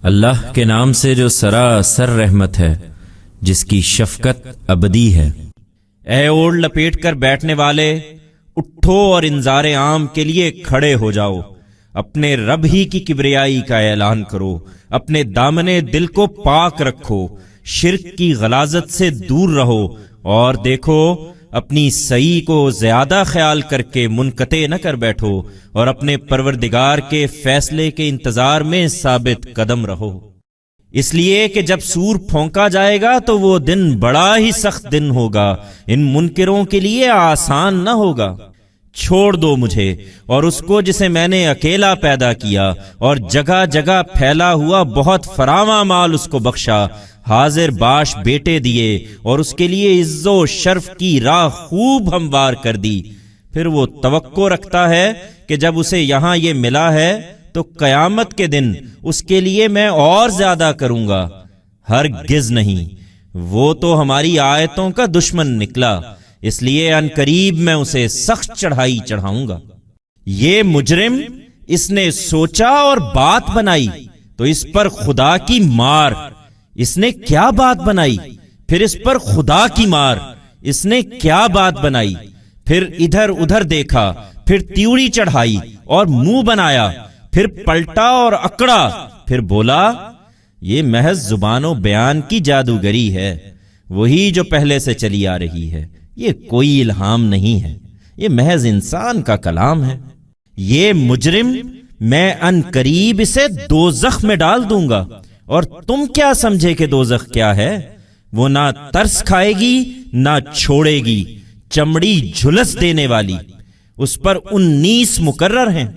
اللہ کے نام سے جو سراسر رحمت ہے، جس کی شفقت ابدی ہے۔ اے اوڑھ لپیٹ کر بیٹھنے والے، اٹھو اور انذار عام کے لیے کھڑے ہو جاؤ۔ اپنے رب ہی کی کبریائی کا اعلان کرو، اپنے دامنے دل کو پاک رکھو، شرک کی غلاظت سے دور رہو، اور دیکھو اپنی صحیح کو زیادہ خیال کر کے منقطع نہ کر بیٹھو، اور اپنے پروردگار کے فیصلے کے انتظار میں ثابت قدم رہو۔ اس لیے کہ جب سور پھونکا جائے گا تو وہ دن بڑا ہی سخت دن ہوگا، ان منکروں کے لیے آسان نہ ہوگا۔ چھوڑ دو مجھے اور اس کو جسے میں نے اکیلا پیدا کیا، اور جگہ جگہ پھیلا ہوا بہت فراواں مال اس کو بخشا، حاضر باش بیٹے دیے، اور اس کے لیے عز و شرف کی راہ خوب ہموار کر دی۔ پھر وہ توقع رکھتا ہے کہ جب اسے یہاں یہ ملا ہے تو قیامت کے دن اس کے لیے میں اور زیادہ کروں گا۔ ہرگز نہیں، وہ تو ہماری آیتوں کا دشمن نکلا، اس لیے ان قریب میں اسے سخت چڑھائی چڑھاؤں گا۔ یہ مجرم، اس نے سوچا اور بات بنائی تو اس پر خدا کی مار۔ اس نے کیا بات بنائی؟ پھر اس پر خدا کی مار۔ اس نے کیا بات بنائی؟ پھر ادھر ادھر دیکھا، پھر تیوڑی چڑھائی اور منہ بنایا، پھر پلٹا اور اکڑا، پھر بولا یہ محض زبان و بیان کی جادوگری ہے، وہی جو پہلے سے چلی آ رہی ہے، یہ کوئی الہام نہیں ہے، یہ محض انسان کا کلام ہے۔ یہ مجرم، میں ان قریب اسے دوزخ میں ڈال دوں گا، اور تم کیا سمجھے کہ دوزخ کیا ہے؟ وہ نہ ترس کھائے گی نہ چھوڑے گی، چمڑی جھلس دینے والی، اس پر 19 مقرر ہیں۔